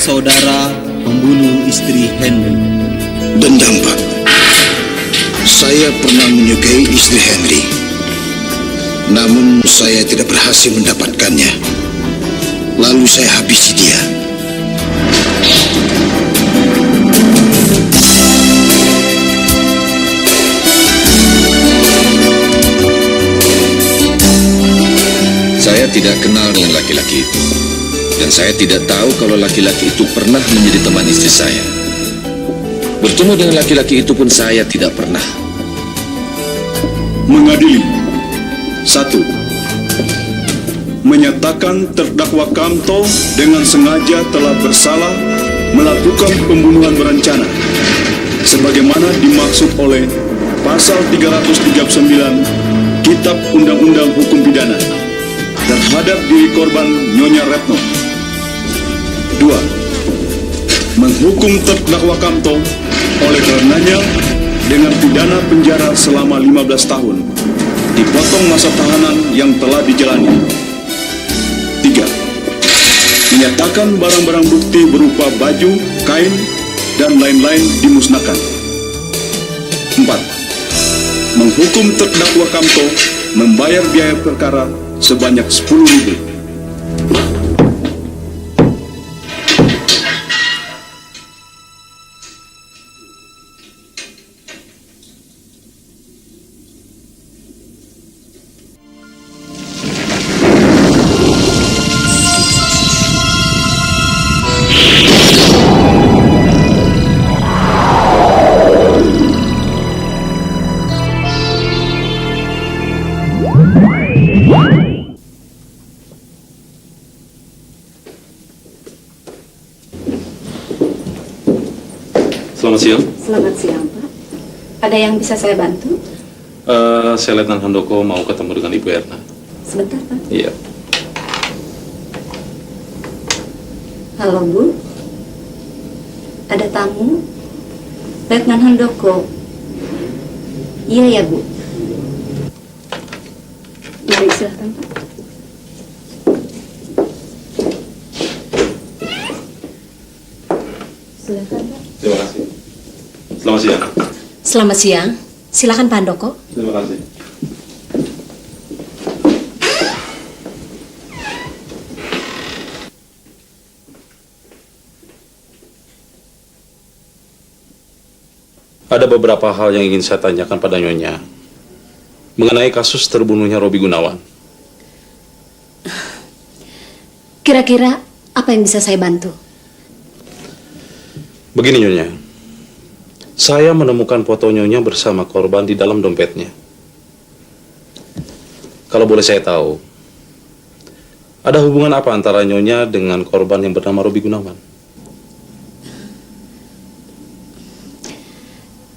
Saudara membunuh istri Henry. Dendam, Pak. Saya pernah menyukai istri Henry, namun saya tidak berhasil mendapatkannya. Lalu saya habisi dia. Saya tidak kenal dengan laki-laki itu. Dan saya tidak tahu kalau laki-laki itu pernah menjadi teman istri saya. Bertemu dengan laki-laki itu pun saya tidak pernah. Mengadili. 1. Menyatakan terdakwa Kamto dengan sengaja telah bersalah melakukan pembunuhan berencana sebagaimana dimaksud oleh pasal 339 Kitab Undang-Undang Hukum Pidana terhadap diri korban Nyonya Retno. 2. Menghukum terdakwa Kamto oleh karenanya dengan pidana penjara selama 15 tahun, dipotong masa tahanan yang telah dijalani. 3. Menyatakan barang-barang bukti berupa baju, kain, dan lain-lain dimusnahkan. 4. Menghukum terdakwa Kamto membayar biaya perkara sebanyak 10.000. Selamat siang. Selamat siang, Pak. Ada yang bisa saya bantu? Saya Letnan Handoko mau ketemu dengan Ibu Erna. Sebentar, Pak. Iya. Halo, Bu. Ada tamu? Letnan Handoko. Iya ya, Bu. Mari silahkan, Pak. Silahkan, Pak. Terima kasih. Selamat siang. Selamat siang. Silakan, Pak Handoko. Terima kasih. Ada beberapa hal yang ingin saya tanyakan pada Nyonya mengenai kasus terbunuhnya Robi Gunawan. Kira-kira apa yang bisa saya bantu? Begini Nyonya, saya menemukan foto Nyonya bersama korban di dalam dompetnya. Kalau boleh saya tahu, ada hubungan apa antara Nyonya dengan korban yang bernama Robi Gunawan?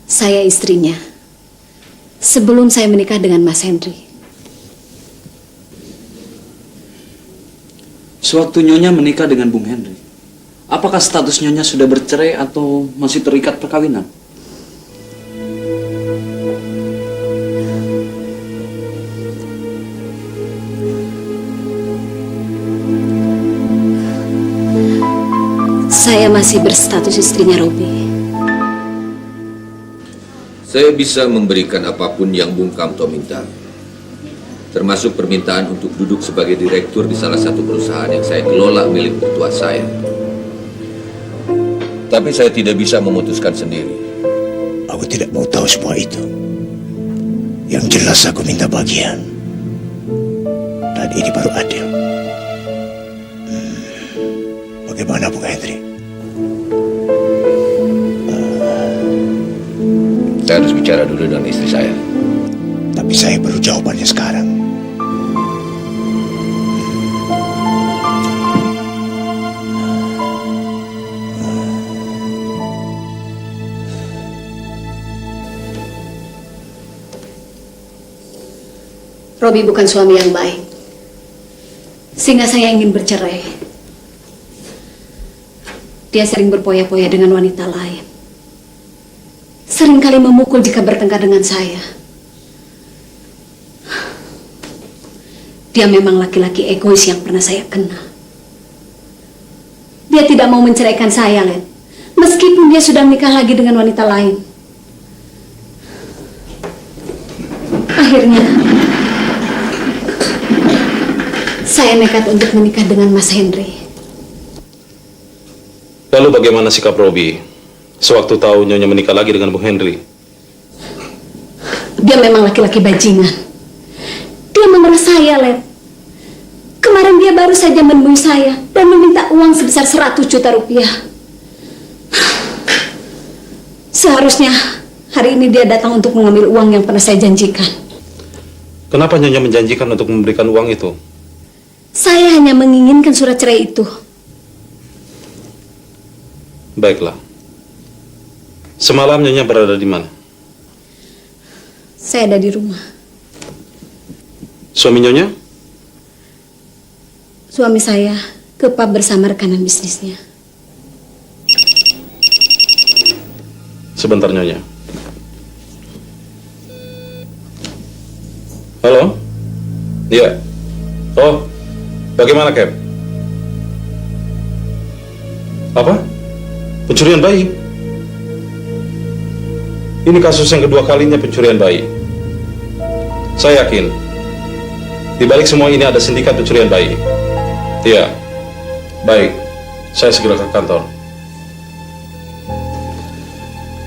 Saya istrinya. Sebelum saya menikah dengan Mas Henry. Sewaktu Nyonya menikah dengan Bung Henry, apakah status Nyonya sudah bercerai atau masih terikat perkawinan? Saya masih berstatus istrinya Robi. Saya bisa memberikan apapun yang Bung Kamto minta, termasuk permintaan untuk duduk sebagai direktur di salah satu perusahaan yang saya kelola milik mertua saya. Tapi saya tidak bisa memutuskan sendiri. Aku tidak mau tahu semua itu. Yang jelas aku minta bagian. Dan ini baru adil. Bagaimana Bung Henry? Saya harus bicara dulu dengan istri saya. Tapi saya perlu jawabannya sekarang. Robi bukan suami yang baik, sehingga saya ingin bercerai. Dia sering berpoya-poya dengan wanita lain. Seringkali memukul jika bertengkar dengan saya. Dia memang laki-laki egois yang pernah saya kenal. Dia tidak mau menceraikan saya, Len. Meskipun dia sudah menikah lagi dengan wanita lain. Akhirnya, saya nekat untuk menikah dengan Mas Henry. Lalu bagaimana sikap Robi sewaktu tahu Nyonya menikah lagi dengan Bung Henry? Dia memang laki-laki bajingan. Dia memeras saya, Len. Kemarin dia baru saja menemui saya dan meminta uang sebesar 100 juta rupiah. Seharusnya hari ini dia datang untuk mengambil uang yang pernah saya janjikan. Kenapa Nyonya menjanjikan untuk memberikan uang itu? Saya hanya menginginkan surat cerai itu. Baiklah. Semalam Nyonya berada di mana? Saya ada di rumah. Suami Nyonya? Suami saya ke pub bersama rekanan bisnisnya. Sebentar Nyonya. Halo? Iya. Oh, bagaimana Cap? Apa? Pencurian bayi? Ini kasus yang kedua kalinya pencurian bayi. Saya yakin di balik semua ini ada sindikat pencurian bayi. Iya. Baik, saya segera ke kantor.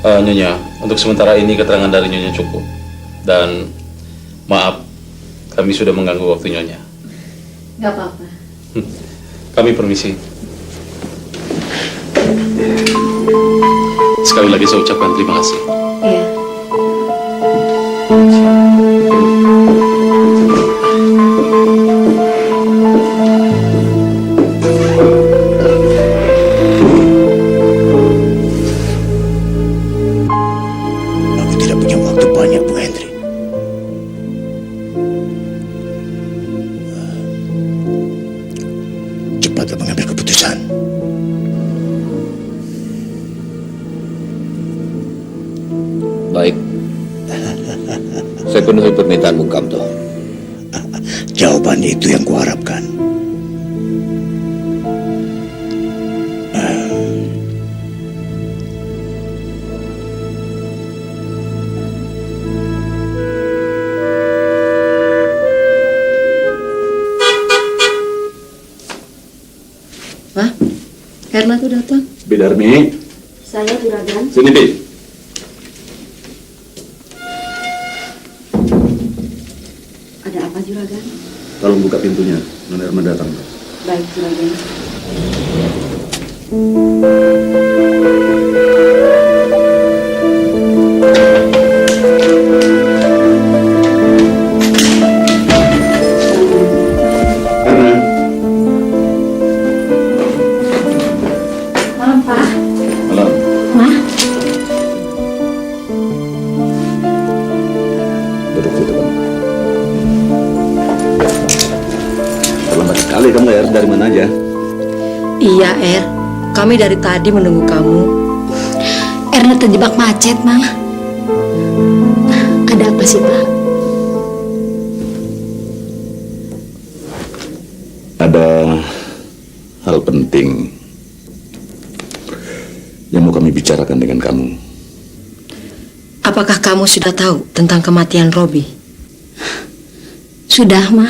Nyonya, untuk sementara ini keterangan dari Nyonya cukup. Dan maaf, kami sudah mengganggu waktu Nyonya. Gak apa-apa. Kami permisi. Sekali lagi saya ucapkan terima kasih. Iya. Aku tidak punya waktu banyak, Bu Henry. Cepatlah mengambil keputusan. Baik. Saya penuhi permintaan Bung Kamto. Jawaban itu yang kuharapkan. Pak, Herna tuh datang. Bidarmi, Saya Juragan. sini Bi. Ada apa Juragan? Tolong buka pintunya, Nona Irma datang. Baik Juragan. Malam Pak. Malam. Ma. Duduk situ, Bang. Terlambat sekali kamu, Er. Dari mana aja? Iya, Er. Kami dari tadi menunggu kamu. Erna terjebak macet, Ma. Ada apa sih, Pak? Ada hal penting yang mau kami bicarakan dengan kamu. Apakah kamu sudah tahu tentang kematian Robi? Sudah, Ma.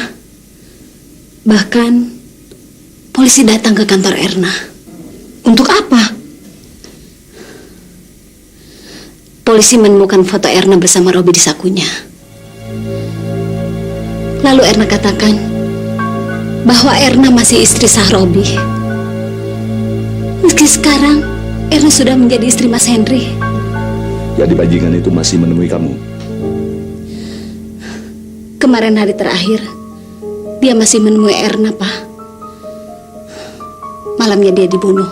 Bahkan polisi datang ke kantor Erna. Untuk apa? Polisi menemukan foto Erna bersama Robi di sakunya. Lalu Erna katakan bahwa Erna masih istri sah Robi. Meski sekarang Erna sudah menjadi istri Mas Henry. Jadi bajingan itu masih menemui kamu? Kemarin hari terakhir, dia masih menemui Erna, Pak. Malamnya dia dibunuh.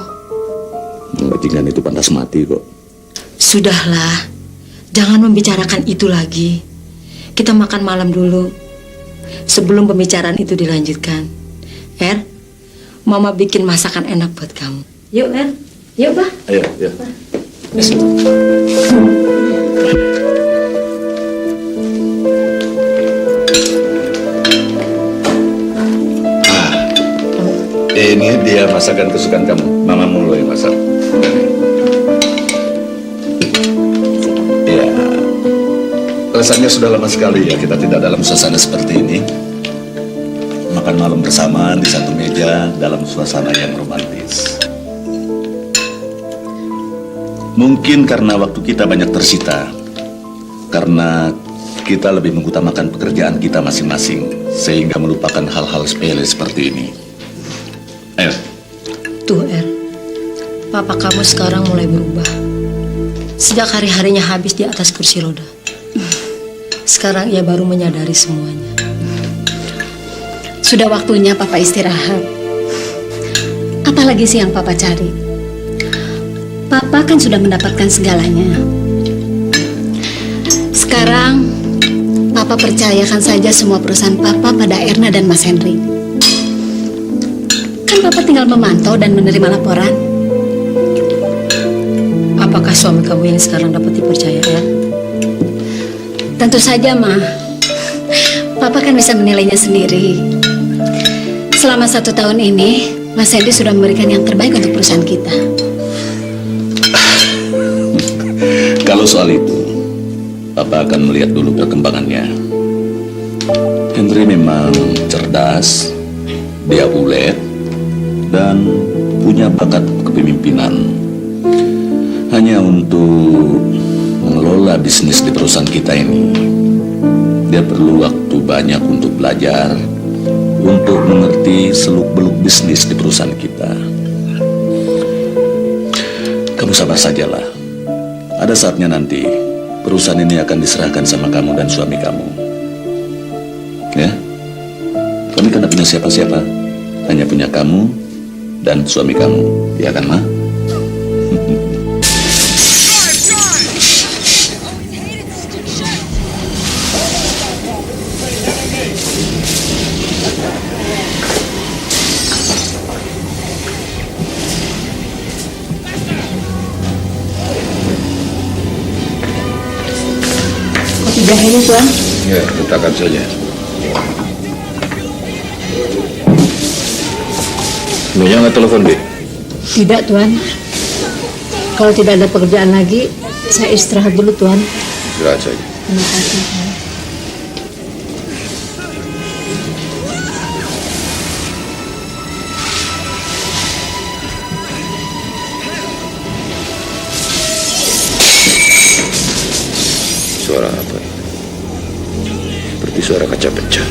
Bajingan itu pantas mati kok. Sudahlah, jangan membicarakan itu lagi. Kita makan malam dulu sebelum pembicaraan itu dilanjutkan. Er, Mama bikin masakan enak buat kamu. Yuk, Er. Yuk, Pak. Ayo, ya. Ini dia masakan kesukaan kamu. Mama mulu yang masak. Ya, rasanya sudah lama sekali ya kita tidak dalam suasana seperti ini. Makan malam bersamaan di satu meja dalam suasana yang romantis. Mungkin karena waktu kita banyak tersita, karena kita lebih mengutamakan pekerjaan kita masing-masing, sehingga melupakan hal-hal sepele seperti ini. Ayo. Tuh, Er. Papa kamu sekarang mulai berubah. Sejak hari-harinya habis di atas kursi roda. Sekarang ia baru menyadari semuanya. Sudah waktunya Papa istirahat. Apalagi sih yang Papa cari? Papa kan sudah mendapatkan segalanya. Sekarang, Papa percayakan saja semua perusahaan Papa pada Erna dan Mas Henry. Kan Papa tinggal memantau dan menerima laporan. Apakah suami kamu yang sekarang dapat dipercaya, Er? Tentu saja, Ma. Papa kan bisa menilainya sendiri. Selama 1 tahun ini, Mas Henry sudah memberikan yang terbaik untuk perusahaan kita. Kalau soal itu, Papa akan melihat dulu perkembangannya. Henry memang cerdas, dia ulet, dan punya bakat kepemimpinan. Hanya untuk mengelola bisnis di perusahaan kita ini, dia perlu waktu banyak untuk belajar, untuk mengerti seluk-beluk bisnis di perusahaan kita. Kamu sabar sajalah. Ada saatnya nanti perusahaan ini akan diserahkan sama kamu dan suami kamu. Ya, kami kan tidak punya siapa-siapa, hanya punya kamu dan suami kamu, ya kan, Ma? Kopi jahenya, Tuan. Ya, letakkan saja. Nyonya nggak telepon, Dek? Tidak, Tuan. Kalau tidak ada pekerjaan lagi, saya istirahat dulu, Tuan. Istirahat saja. Terima kasih, Tuan. Suara apa? Seperti suara kaca pecah.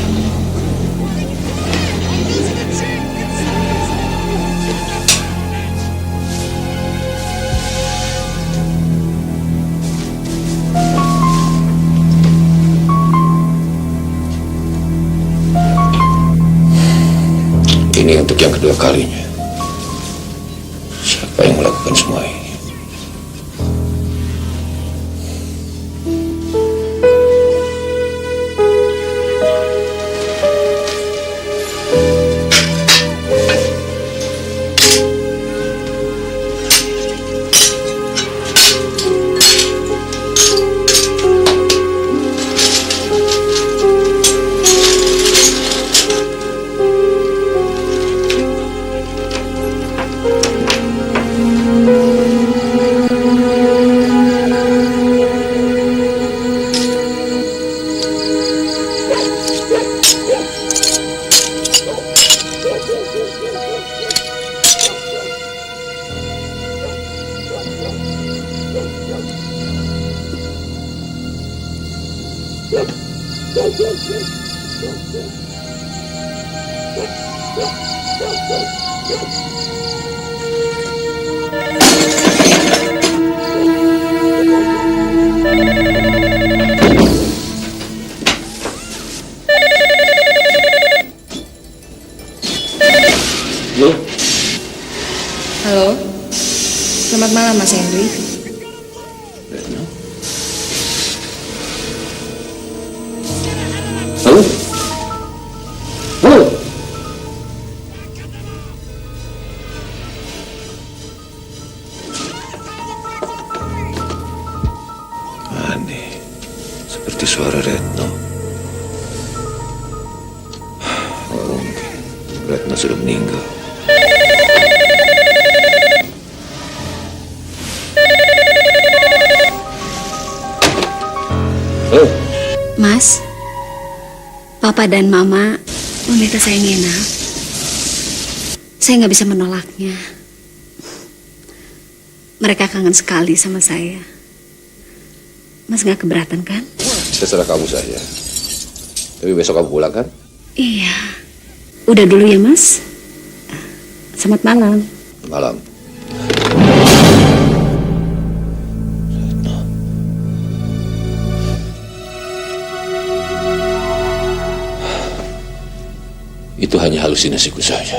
Ini untuk yang kedua kalinya. Siapa yang melakukan semua ini? Halo. Selamat malam, Mas Henry. Halo? Halo? Aneh, seperti suara Retno. Oh, mungkin Retno sudah meninggal. Mas, Papa dan Mama meminta saya nginap. Saya nggak bisa menolaknya. Mereka kangen sekali sama saya. Mas nggak keberatan kan? Terserah kamu saja. Tapi besok kamu pulang kan? Iya. Udah dulu ya, Mas. Selamat malam. Malam. Itu hanya halusinasiku saja.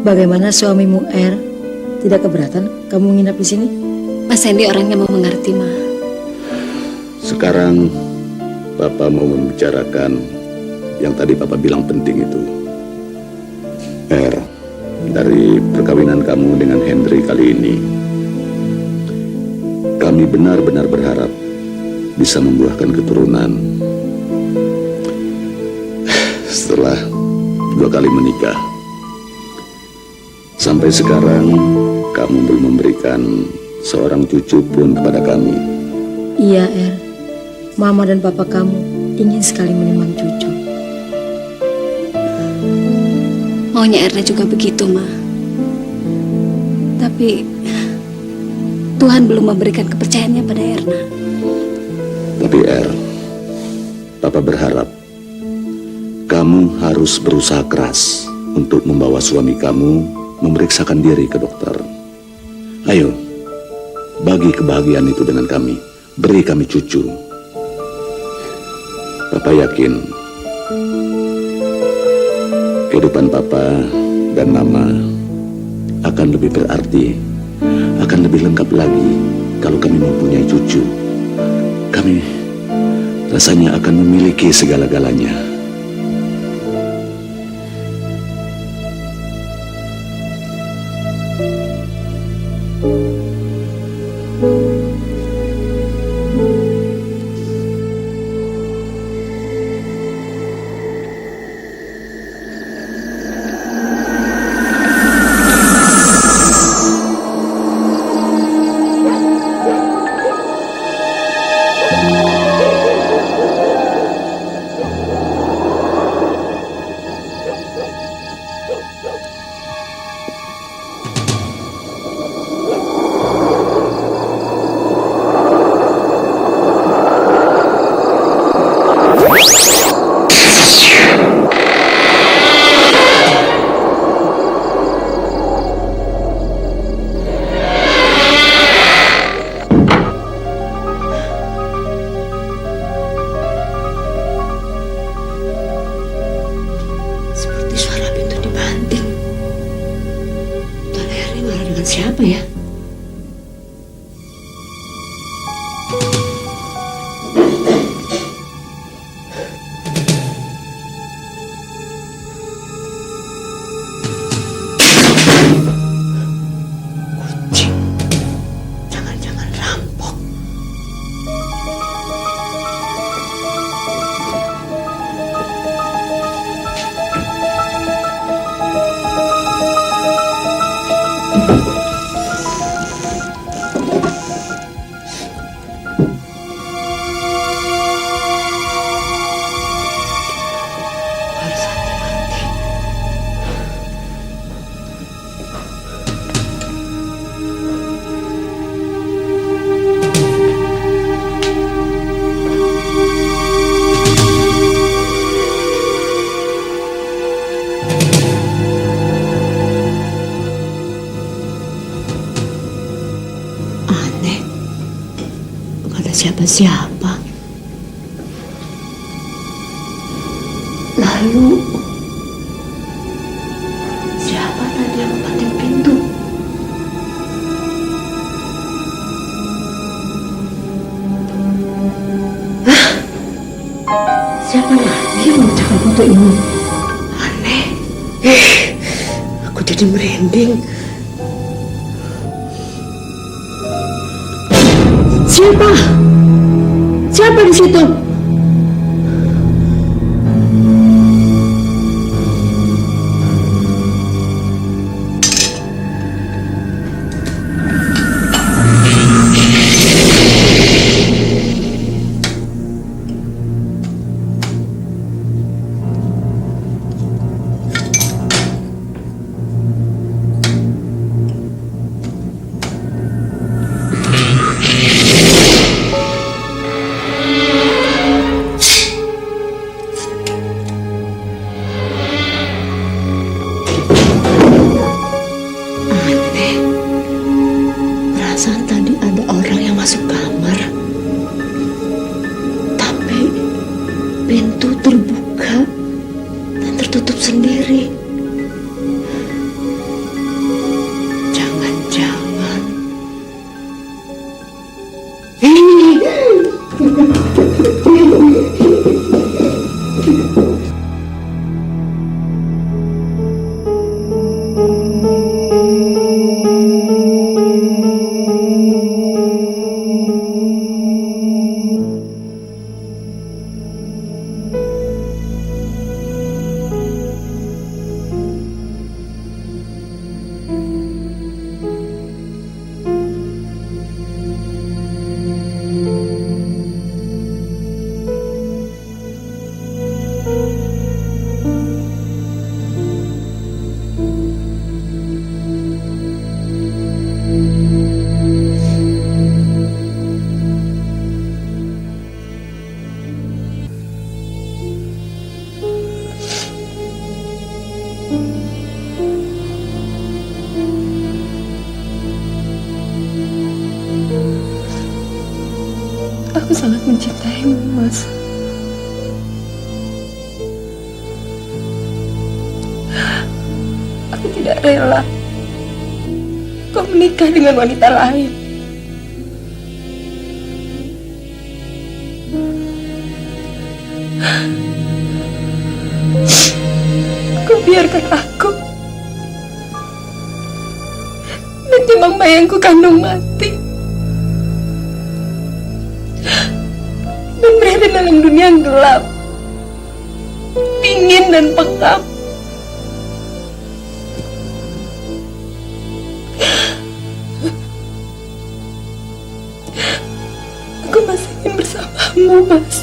Bagaimana suamimu R? Tidak keberatan kamu nginap di sini? Mas Hendy orangnya mau mengerti, Ma. Sekarang Papa mau membicarakan yang tadi Papa bilang penting itu. Dari perkawinan kamu dengan Henry kali ini, kami benar-benar berharap bisa membuahkan keturunan. Setelah 2 kali menikah, sampai sekarang kamu belum memberikan seorang cucu pun kepada kami. Iya, R. Mama dan papa kamu ingin sekali menimang cucu. Maunya Erna juga begitu, Ma. Tapi Tuhan belum memberikan kepercayaannya pada Erna. Tapi Papa berharap kamu harus berusaha keras untuk membawa suami kamu memeriksakan diri ke dokter. Ayo, bagi kebahagiaan itu dengan kami. Beri kami cucu. Papa yakin kehidupan Papa dan Mama akan lebih berarti, akan lebih lengkap lagi kalau kami mempunyai cucu. Kami rasanya akan memiliki segala-galanya. siapa-siapa. Lalu, siapa tadi yang ngepatin pintu? Hah? Siapa lagi yang memecahkan foto ini? Aneh. Aku jadi merinding. Siapa? Siapa di situ? Perasaan tadi ada orang yang masuk kamar, tapi pintu terbuka dan tertutup sendiri. Jangan-jangan aku sangat mencintaimu, Mas. Aku tidak rela kau menikah dengan wanita lain. Kau biarkan aku dan timbang bayi yang ku kandung mati dan berada dalam dunia yang gelap, dingin dan pekam. Aku masih ingin bersamamu, Mas.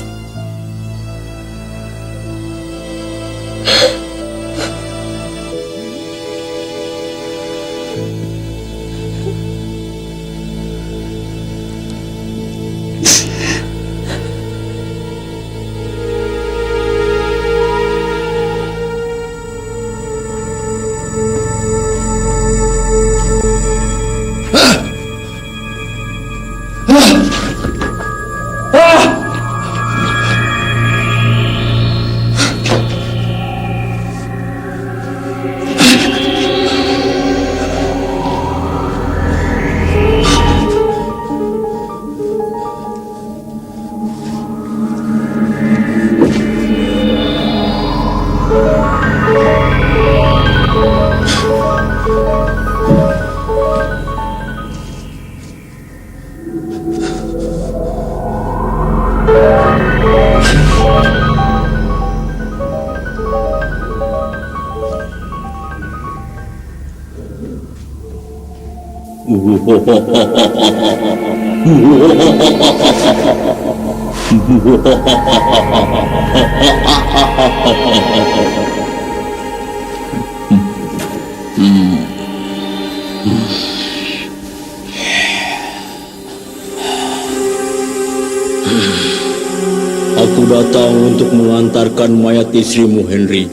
Aku datang untuk mengantarkan mayat istrimu, Henry.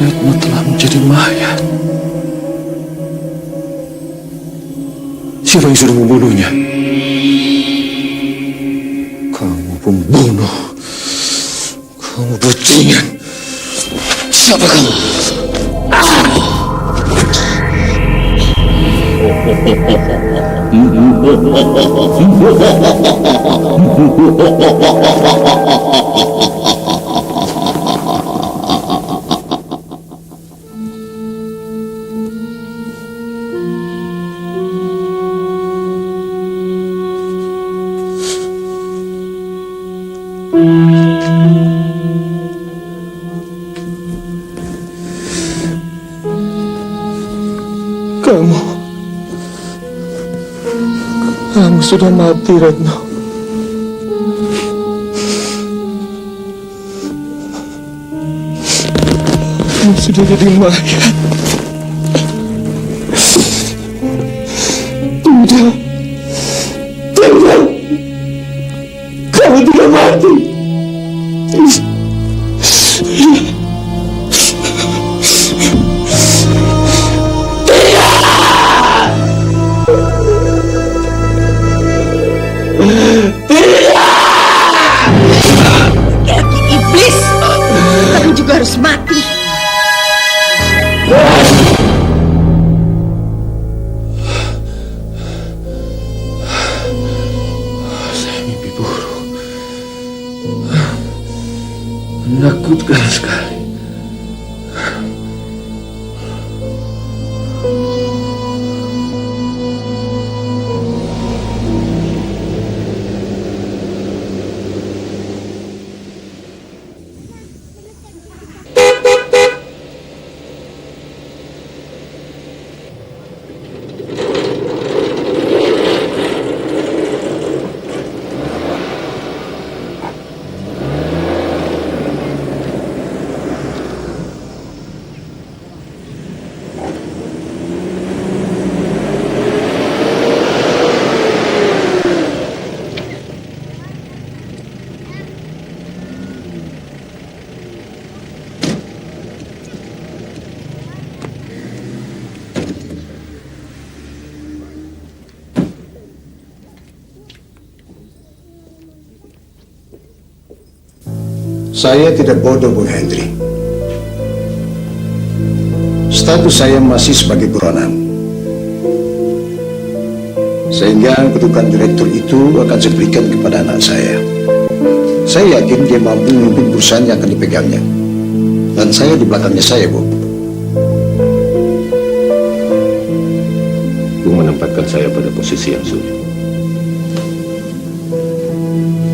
Retno telah menjadi mayat. Siapa yang sudah membunuhnya? Kamu pembunuh. Kamu bajingan. Siapa kamu? Kamu sudah mati, Retno. Kamu sudah jadi mayat. Tidak. Tidak. Kamu tidak mati. Harus mati. Saya mimpi buruk. Menakutkan sekali. Saya tidak bodoh, Bung Hendri. Status saya masih sebagai buronan. Sehingga kedudukan direktur itu akan saya berikan kepada anak saya. Saya yakin dia mampu memimpin perusahaan yang akan dipegangnya. Dan saya di belakangnya saya, Bu. Bung menempatkan saya pada posisi yang sulit.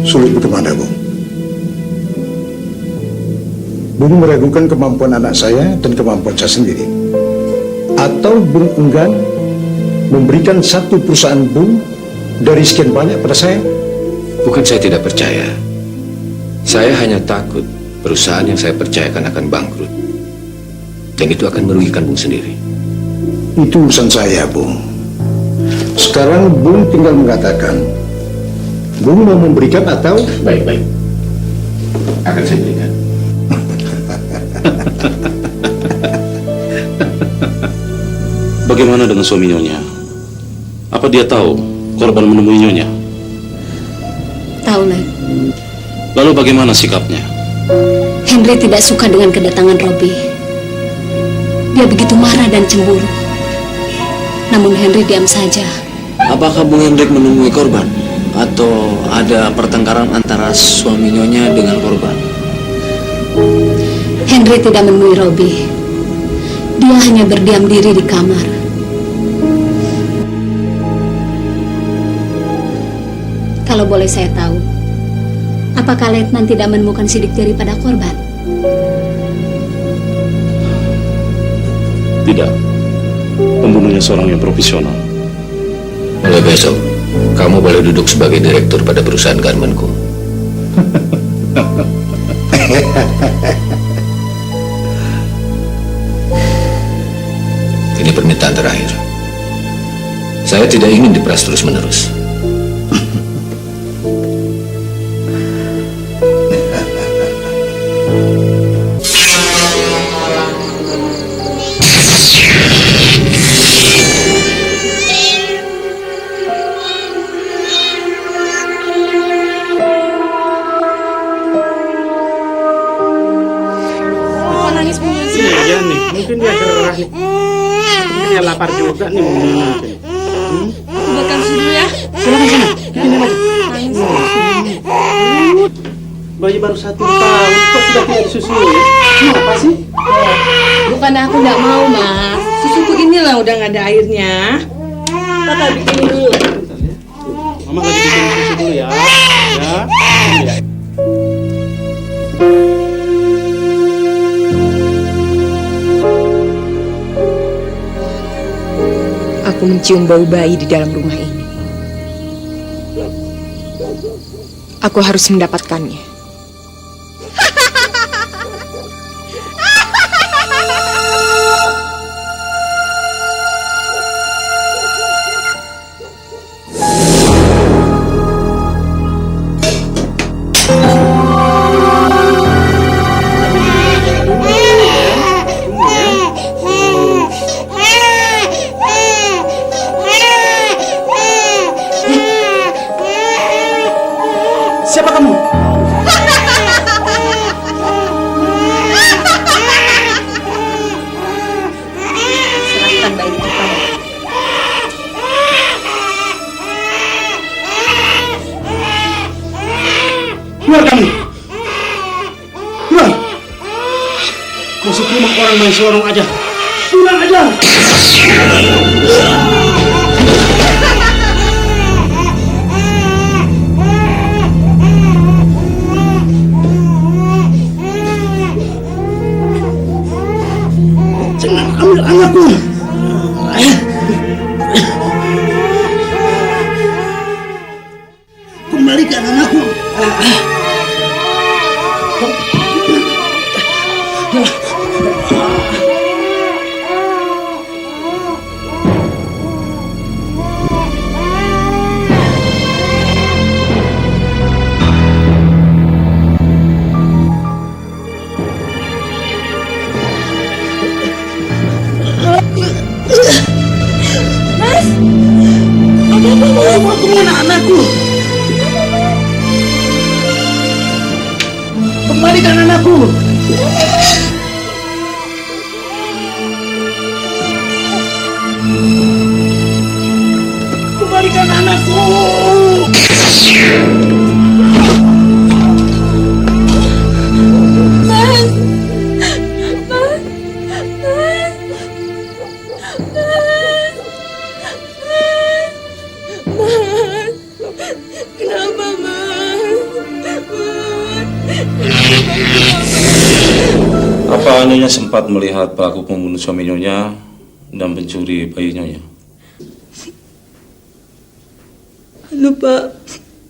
Sulit bagaimana, Bu? Bung meragukan kemampuan anak saya dan kemampuan saya sendiri. Atau Bung enggan memberikan satu perusahaan Bung dari sekian banyak pada saya? Bukan saya tidak percaya. Saya hanya takut perusahaan yang saya percayakan akan bangkrut. Dan itu akan merugikan Bung sendiri. Itu urusan saya, Bung. Sekarang Bung tinggal mengatakan Bung mau memberikan atau... Baik-baik. Akan saya berikan. Bagaimana dengan suami Nyonya? Apa dia tahu korban menemui Nyonya? Tahu, Nek. Lalu bagaimana sikapnya? Henry tidak suka dengan kedatangan Robi. Dia begitu marah dan cemburu. Namun Henry diam saja. Apakah Bung Hendrik menemui korban? Atau ada pertengkaran antara suami Nyonya dengan korban? Henry tidak menemui Robi. Dia hanya berdiam diri di kamar. Kalau boleh saya tahu, apakah Letnan tidak menemukan sidik jari pada korban? Tidak. Pembunuhnya seorang yang profesional. Mulai besok, kamu boleh duduk sebagai direktur pada perusahaan garmenku. Ini permintaan terakhir. Saya tidak ingin diperas terus-menerus. lapar juga nih. Aku makan dulu ya. Silakan sana. Ini lagi. Bayi baru 1 tahun, kok sudah tidak disusui? Kenapa sih? Bukan aku nggak mau, Mas. Susuku inilah udah nggak ada airnya. Kakak bikinin dulu. Mama lagi bikin susu dulu ya. Ya. Aku mencium bau bayi di dalam rumah ini. Aku harus mendapatkannya. Siapa kamu? Serahkan bayi itu padaku. Keluar kamu! Keluar! Masuk rumah orang main sorong aja. Pulang aja! Jangan ambil anakku! Kembalikan anakku! Mas, ada apa, Mas? Mau kemana anakku? Kembalikan anakku! Kembalikan anakku! Mas, kenapa, Mas? Apa Nyonya sempat melihat pelaku pembunuh suami Nyonya dan pencuri bayi Nyonya? Halo, Pak.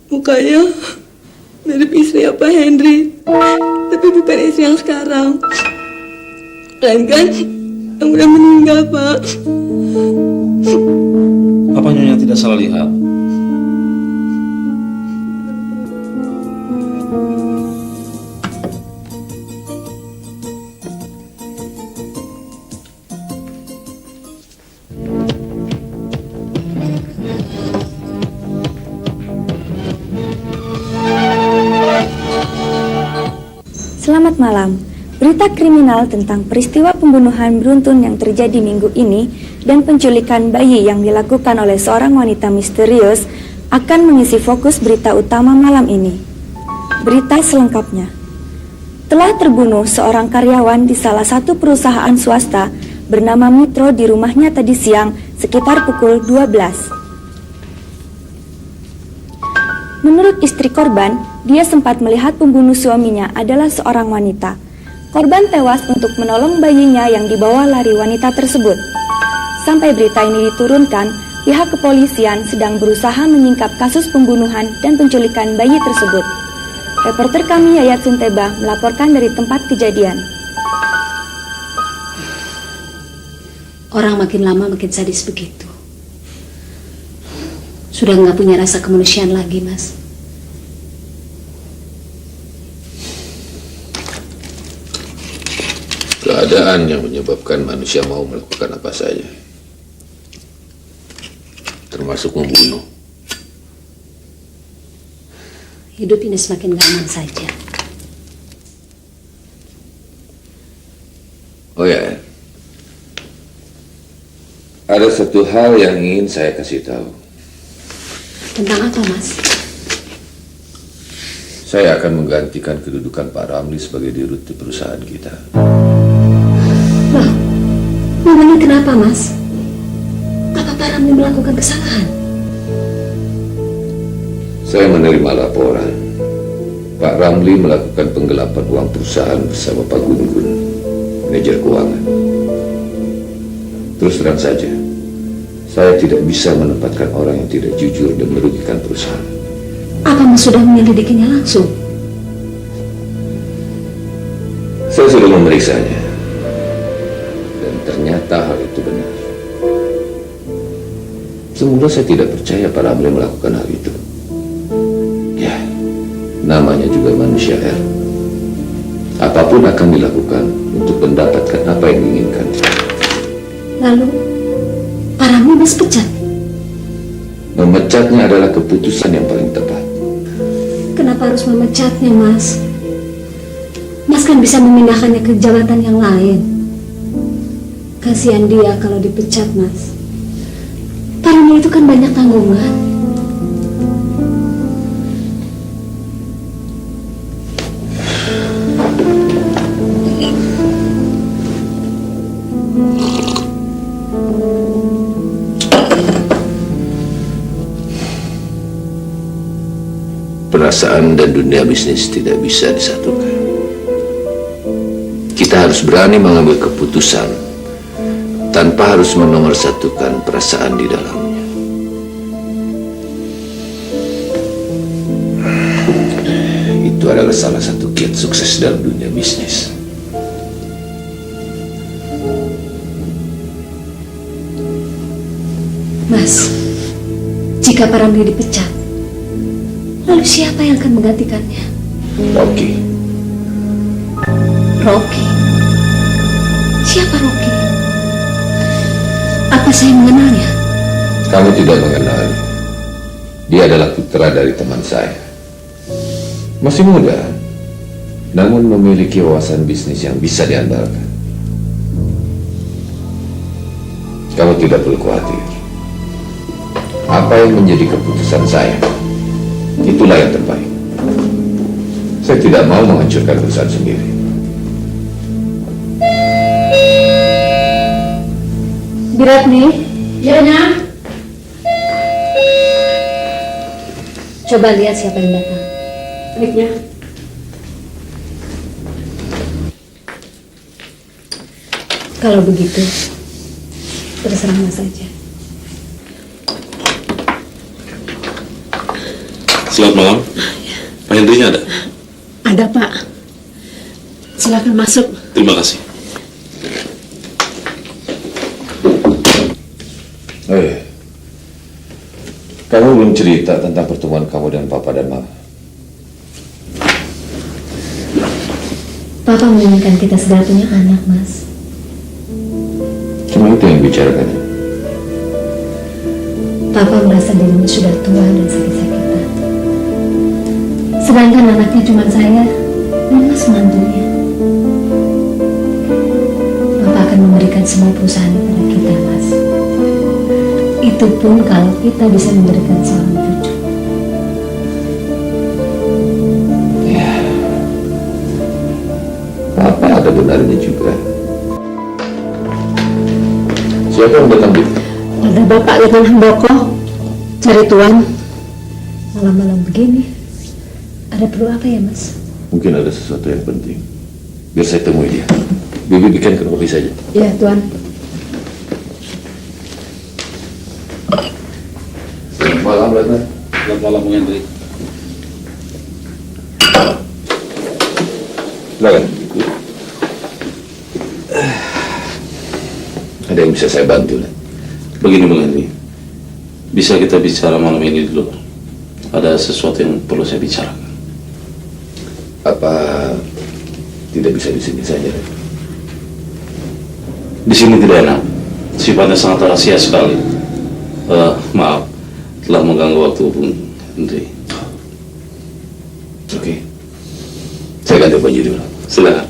Mukanya mirip istri Pak Henry, tapi bukan istri yang sekarang. Melainkan yang udah meninggal, Pak. Apa Nyonya tidak salah lihat? Selamat malam. Berita kriminal tentang peristiwa pembunuhan beruntun yang terjadi minggu ini dan penculikan bayi yang dilakukan oleh seorang wanita misterius akan mengisi fokus berita utama malam ini. Berita selengkapnya. Telah terbunuh seorang karyawan di salah satu perusahaan swasta bernama Mitro di rumahnya tadi siang sekitar pukul 12. Menurut istri korban, dia sempat melihat pembunuh suaminya adalah seorang wanita. Korban tewas untuk menolong bayinya yang dibawa lari wanita tersebut. Sampai berita ini diturunkan, pihak kepolisian sedang berusaha menyingkap kasus pembunuhan dan penculikan bayi tersebut. Reporter kami Yayat Sunteba melaporkan dari tempat kejadian. Orang makin lama makin sadis begitu. Sudah nggak punya rasa kemanusiaan lagi, Mas. Keadaan yang menyebabkan manusia mau melakukan apa saja, termasuk membunuh. Hidup ini semakin gak aman saja. Oh ya, Ada satu hal yang ingin saya kasih tahu. Tentang apa, Mas? Saya akan menggantikan kedudukan Pak Ramli sebagai dirut di perusahaan kita. Loh, memangnya kenapa, Mas? Apa Pak Ramli melakukan kesalahan? Saya menerima laporan Pak Ramli melakukan penggelapan uang perusahaan bersama Pak Gun-Gun, manajer keuangan. Terus terang saja, saya tidak bisa menempatkan orang yang tidak jujur dan merugikan perusahaan. Apa Mas sudah menyelidikinya langsung? Saya sudah memeriksanya, dan ternyata hal itu benar. Semula saya tidak percaya Pak Ramli melakukan hal itu. Ya, namanya juga manusia, R. Apapun akan dilakukan untuk mendapatkan apa yang diinginkan. Lalu, Pak Ramli Mas pecat? Memecatnya adalah keputusan yang paling tepat. Kenapa harus memecatnya, Mas? Mas kan bisa memindahkannya ke jabatan yang lain. Kasihan dia kalau dipecat, Mas. Pak Ramli itu kan banyak tanggungan. Perasaan dan dunia bisnis tidak bisa disatukan. Kita harus berani mengambil keputusan tanpa harus menomorsatukan perasaan di dalamnya. Itu adalah salah satu kiat sukses dalam dunia bisnis. Mas, jika Pak Ramli dipecat, lalu siapa yang akan menggantikannya? Rocky. Rocky? Siapa Rocky? Apa saya mengenalnya? Kamu tidak mengenalnya. Dia adalah putra dari teman saya. Masih muda, namun memiliki wawasan bisnis yang bisa diandalkan. Kamu tidak perlu khawatir. Apa yang menjadi keputusan saya, itulah yang terbaik. Saya tidak mau menghancurkan perusahaan sendiri. Biratni, Yana. Coba lihat siapa yang datang. Baiknya. Kalau begitu, terserah Mas saja. Selamat malam. Pak Hendrinya ada? Ada, Pak. Silakan masuk. Terima kasih. Kamu belum cerita tentang pertemuan kamu dengan Papa dan Mama. Papa menginginkan kita segera punya anak, Mas. Cuma itu yang bicarakan. Papa merasa dirinya sudah tua dan sakit-sakitan. Sedangkan anaknya cuma saya dan Mas mantunya. Papa akan memberikan semua perusahaan kepada kita, Mas. Itu pun kalau kita bisa memberikan seorang cucu. Ya, Papa ada benarnya juga. Siapa yang datang, Bu? Ada Bapak dengan Handoko cari tuan. Malam-malam begini, ada perlu apa ya, Mas? Mungkin ada sesuatu yang penting. Biar saya temui dia. Bibi bikinkan kopi saja. Ya, Tuan. Selamat malam, Ratna. Selamat malam, Bung Hendri. Silakan. Ada yang bisa saya bantu, Nat? Begini, Bung Hendri. Bisa kita bicara malam ini dulu? Ada sesuatu yang perlu saya bicarakan. Apa tidak bisa di sini saja? Di sini tidak enak. Sifatnya sangat rahasia sekali. Maaf, telah mengganggu waktu Bung Hendri. Oke. Saya ganti baju dulu. Silakan.